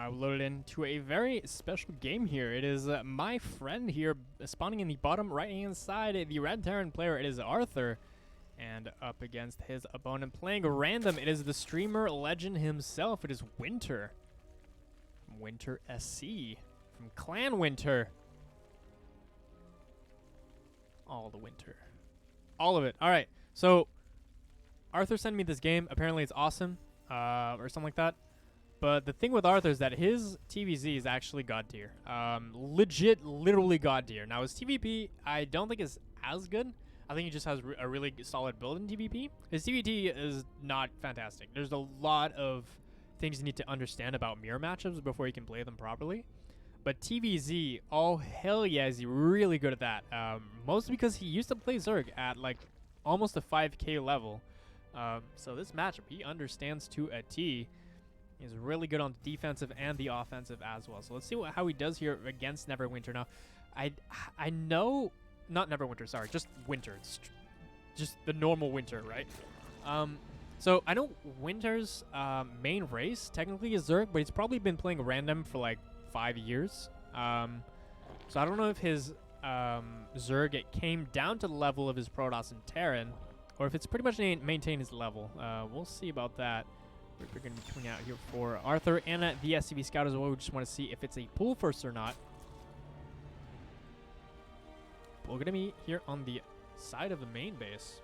I loaded into a very special game here. It is my friend here spawning in the bottom right-hand side, the Red Terran player. It is Arther, and up against his opponent playing random. It is the streamer legend himself. It is Winter from WinterSC, from Clan Winter. All the winter. All of it. All right. So Arther sent me this game. Apparently it's awesome, or something like that. But the thing with Arther is that his TVZ is actually god tier. Legit, literally god tier. Now his TVP, I don't think is as good. I think he just has a really solid build in TVP. His TVT is not fantastic. There's a lot of things you need to understand about mirror matchups before you can play them properly. But TVZ, oh hell yeah, is he really good at that. Mostly because he used to play Zerg at like almost a 5k level. So this matchup, he understands to a T. He's really good on the defensive and the offensive as well. So let's see how he does here against Neverwinter. Now, I know, not Neverwinter, sorry, just Winter. It's just the normal Winter, right? So I know Winter's main race technically is Zerg, but he's probably been playing random for like 5 years. So I don't know if his Zerg it came down to the level of his Protoss and Terran, or if it's pretty much maintained his level. We'll see about that. We're going to be coming out here for Arther and the SCV Scout as well. We just want to see if it's a pull first or not. We're going to be here on the side of the main base.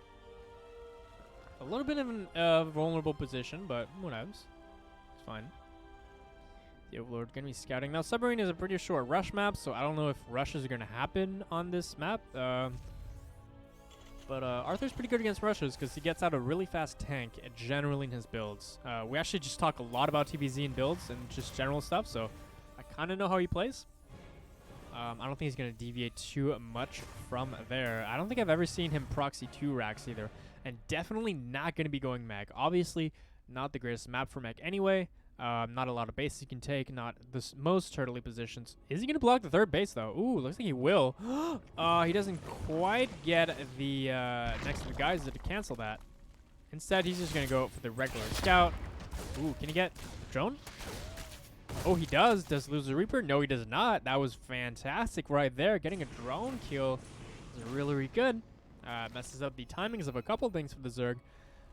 A little bit of a vulnerable position, but who knows? It's fine. The Overlord going to be scouting. Now, Submarine is a pretty short rush map, so I don't know if rushes are going to happen on this map. But Arthur's pretty good against rushes because he gets out a really fast tank generally in his builds. We actually just talk a lot about TVZ and builds and just general stuff, so I kind of know how he plays. I don't think he's going to deviate too much from there. I don't think I've ever seen him proxy 2 racks either, and definitely not going to be going mech. Obviously, not the greatest map for mech anyway. Not a lot of bases you can take, not the most turtley positions. Is he going to block the third base, though? Ooh, looks like he will. He doesn't quite get the next to the guys to cancel that. Instead, he's just going to go for the regular scout. Ooh, can he get the drone? Oh, he does. Does lose the Reaper? No, he does not. That was fantastic right there. Getting a drone kill is really, really good. Messes up the timings of a couple things for the Zerg.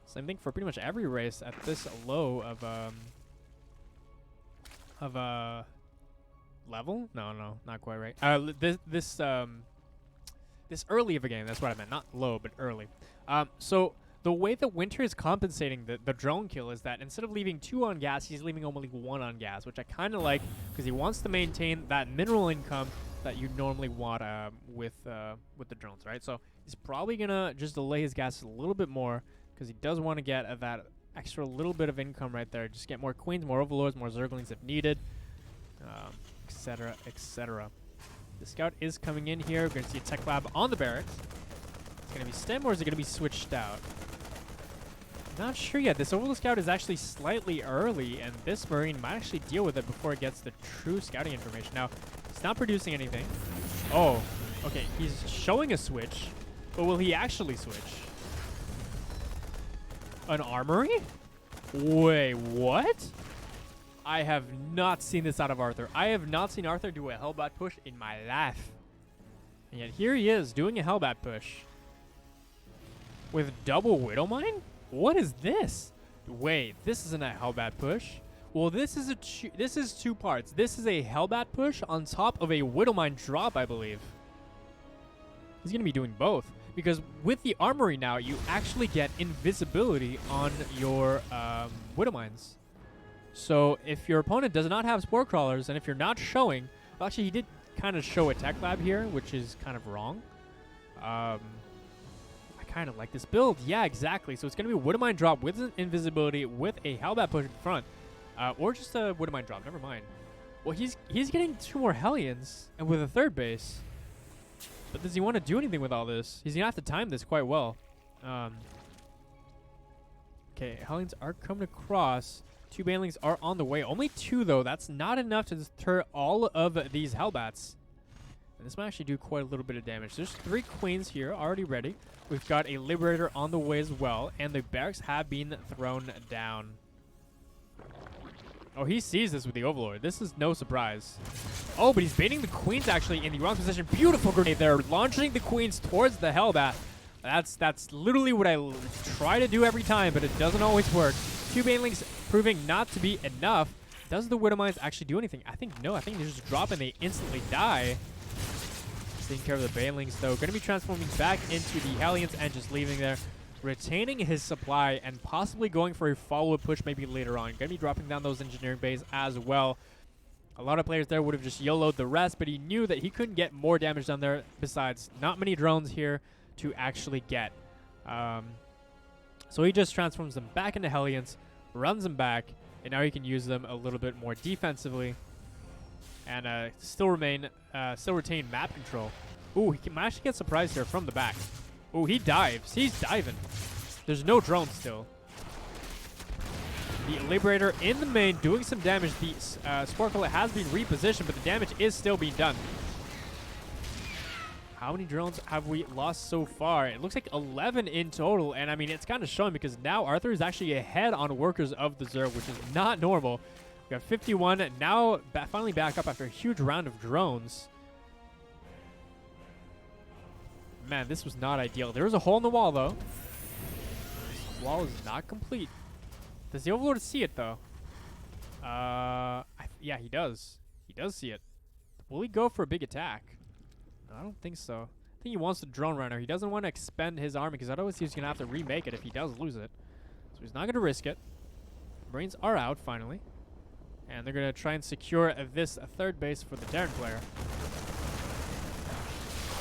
Same thing for pretty much every race at this low of level? No, not quite right. This early of a game, that's what I meant. Not low, but early. So the way that Winter is compensating the drone kill is that instead of leaving 2 on gas, he's leaving only 1 on gas, which I kind of like because he wants to maintain that mineral income that you normally want with the drones, right? So he's probably gonna just delay his gas a little bit more because he does want to get that extra little bit of income right there. Just get more queens, more overlords, more zerglings if needed, etc., etc. The scout is coming in here. We're going to see a tech lab on the barracks. It's going to be stem, or is it going to be switched out? Not sure yet. This overlord scout is actually slightly early, and this marine might actually deal with it before it gets the true scouting information. Now, it's not producing anything. Oh, okay. He's showing a switch, but will he actually switch? An armory? Wait, what? I have not seen this out of Arther. I have not seen Arther do a Hellbat push in my life. And yet here he is doing a Hellbat push. With double Widowmine? What is this? Wait, this isn't a Hellbat push. Well, this is this is 2 parts. This is a Hellbat push on top of a Widowmine drop, I believe. He's going to be doing both. Because with the armory now, you actually get invisibility on your Widowmines. So if your opponent does not have Spore Crawlers, and if you're not showing... Well, actually, he did kind of show a Tech Lab here, which is kind of wrong. I kind of like this build. Yeah, exactly. So it's going to be a Widowmine drop with invisibility with a Hellbat push in front. Or just a Widowmine drop. Never mind. Well, he's getting 2 more Hellions, and with a third base... But does he want to do anything with all this? He's going to have to time this quite well. Okay, Hellions are coming across. 2 Banelings are on the way. Only 2, though. That's not enough to deter all of these Hellbats. And this might actually do quite a little bit of damage. There's 3 Queens here already ready. We've got a Liberator on the way as well. And the barracks have been thrown down. Oh, he sees this with the Overlord. This is no surprise. Oh, but he's baiting the Queens actually in the wrong position. Beautiful grenade there. Launching the Queens towards the Hellbat. That's literally what I try to do every time, but it doesn't always work. 2 banelings proving not to be enough. Does the Widow Mines actually do anything? I think no. I think they just drop and they instantly die. Just taking care of the banelings, though. Going to be transforming back into the Hellions and just leaving there. Retaining his supply and possibly going for a follow-up push maybe later on. Going to be dropping down those engineering bays as well. A lot of players there would have just YOLO'd the rest, but he knew that he couldn't get more damage down there. Besides, not many drones here to actually get. So he just transforms them back into Hellions, runs them back, and now he can use them a little bit more defensively and still retain map control. Ooh, he might actually get surprised here from the back. Ooh, he dives. He's diving. There's no drone still. The Liberator in the main doing some damage. The Sparkle has been repositioned, but the damage is still being done. How many drones have we lost so far? It looks like 11 in total, and I mean, it's kind of showing because now Arther is actually ahead on workers of the Zerg, which is not normal. We got 51, and now finally back up after a huge round of drones. Man, this was not ideal. There was a hole in the wall, though. This wall is not complete. Does the Overlord see it, though? Yeah, he does. He does see it. Will he go for a big attack? I don't think so. I think he wants the drone runner. He doesn't want to expend his army because otherwise he's going to have to remake it if he does lose it. So he's not going to risk it. Marines are out, finally. And they're going to try and secure this third base for the Terran player.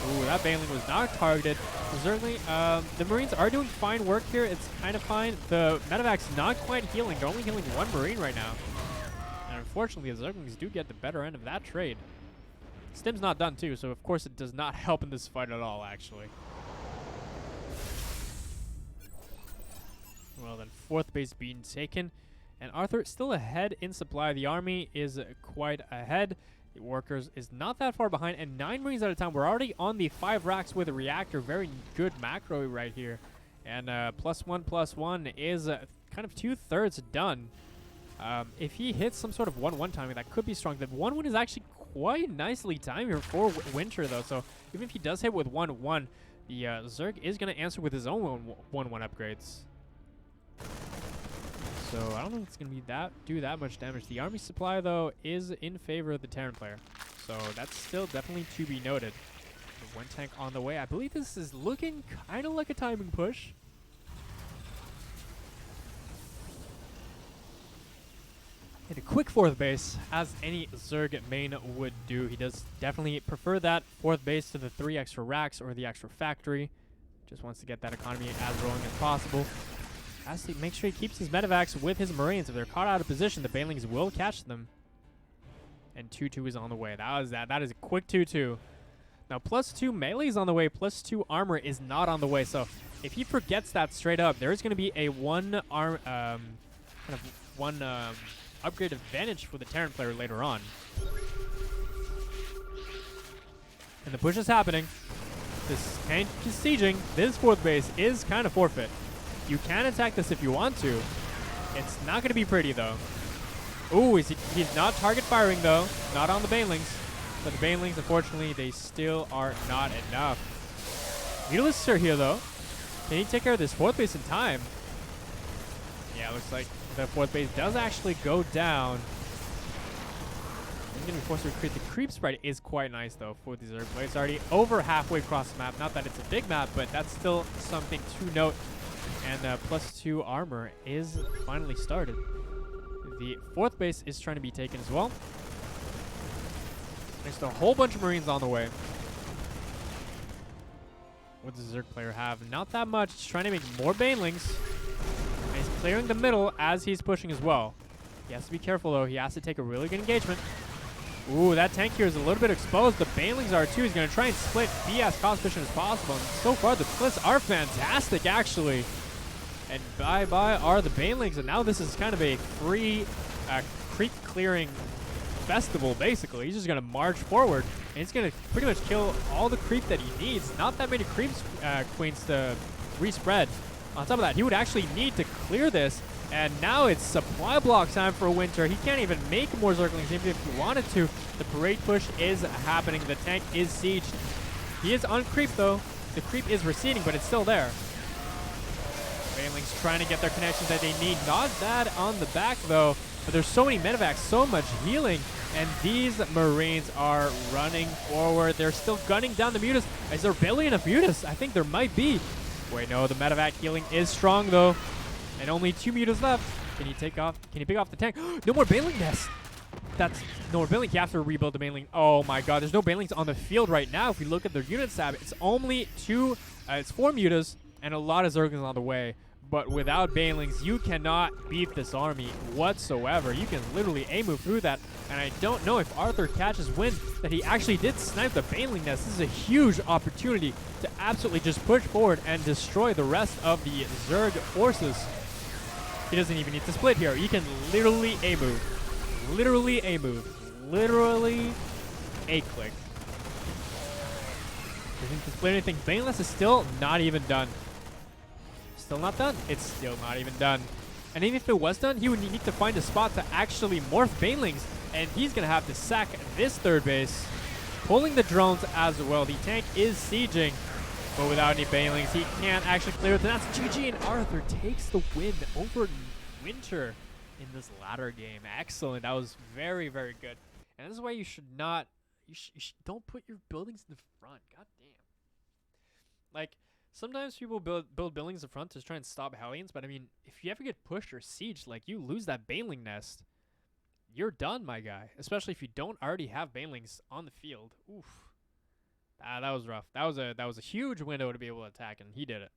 Ooh, that Baneling was not targeted. Certainly, the Marines are doing fine work here. It's kind of fine. The Medevac's not quite healing. They're only healing 1 Marine right now. And unfortunately, the Zerglings do get the better end of that trade. Stim's not done too, so of course it does not help in this fight at all, actually. Well then, 4th base being taken. And Arther still ahead in supply. The army is quite ahead. The workers is not that far behind, and 9 Marines at a time. We're already on the 5 racks with a reactor. Very good macro right here. And +1/+1 is kind of 2/3 done. If he hits some sort of 1/1 timing, that could be strong. The 1/1 is actually quite nicely timed here for Winter, though. So even if he does hit with 1/1, the Zerg is going to answer with his own 1/1 upgrades. So I don't think it's going to do that much damage. The army supply, though, is in favor of the Terran player. So that's still definitely to be noted. The 1 tank on the way. I believe this is looking kind of like a timing push. Hit a quick 4th base, as any Zerg main would do. He does definitely prefer that 4th base to the 3 extra racks or the extra factory. Just wants to get that economy as rolling as possible. Has to make sure he keeps his medevacs with his Marines. If they're caught out of position, the Banelings will catch them. And 2/2 is on the way. That was that. That is a quick 2/2. Now +2 melee is on the way. +2 armor is not on the way. So if he forgets that straight up, there is going to be a one upgrade advantage for the Terran player later on. And the push is happening. This tank is sieging. This 4th base is kind of forfeit. You can attack this if you want to. It's not going to be pretty, though. Ooh, he's not target firing, though. Not on the Banelings. But the Banelings, unfortunately, they still are not enough. Mutalisks are here, though. Can he take care of this 4th base in time? Yeah, looks like the 4th base does actually go down. He's going to be forced to recruit. The creep sprite is quite nice, though, for the Zerg player. It's already over halfway across the map. Not that it's a big map, but that's still something to note. And +2 armor is finally started. The 4th base is trying to be taken as well. There's a whole bunch of Marines on the way. What does the Zerg player have? Not that much. He's trying to make more Banelings. And he's clearing the middle as he's pushing as well. He has to be careful, though. He has to take a really good engagement. Ooh, that tank here is a little bit exposed. The Banelings are too. He's going to try and split, be as cost efficient as possible. And so far, the splits are fantastic, actually. And bye-bye are the Banelings. And now this is kind of a free creep clearing festival, basically. He's just going to march forward. And he's going to pretty much kill all the creep that he needs. Not that many creeps, queens to respread. On top of that, he would actually need to clear this And now it's supply block time for Winter. He can't even make more Zerglings even if he wanted to. The parade push is happening. The tank is sieged. He is on creep though. The creep is receding, but it's still there. Banelings trying to get their connections that they need. Not bad on the back though. But there's so many medevacs, so much healing. And these Marines are running forward. They're still gunning down the mutas. Is there barely enough mutas? I think there might be. Wait, no, the medevac healing is strong though. And only 2 mutas left. Can he take off? Can he pick off the tank? No more Baneling nests. That's no more Baneling. You have to rebuild the Baneling. Oh my god, there's no Banelings on the field right now. If we look at their unit tab, it's only 2, it's 4 mutas and a lot of Zerglings on the way. But without Banelings, you cannot beat this army whatsoever. You can literally A-move through that. And I don't know if Arther catches wind that he actually did snipe the Baneling nest. This is a huge opportunity to absolutely just push forward and destroy the rest of the Zerg forces. He doesn't even need to split here. He can literally A-move. Literally A-move. Literally A-click. Doesn't need to split anything. Baneless is still not even done. Still not done. It's still not even done. And even if it was done, he would need to find a spot to actually morph Banelings. And he's going to have to sack this third base. Pulling the drones as well. The tank is sieging. But without any Banelings, he can't actually clear it. And that's GG. And Arther takes the win over Winter in this latter game. Excellent. That was very, very good. And this is why you should not... You don't put your buildings in the front. God damn. Like... Sometimes people build buildings in front to try and stop Hellions, but I mean, if you ever get pushed or sieged, like you lose that Baneling nest, you're done, my guy. Especially if you don't already have Banelings on the field. Oof, that was rough. That was a huge window to be able to attack, and he did it.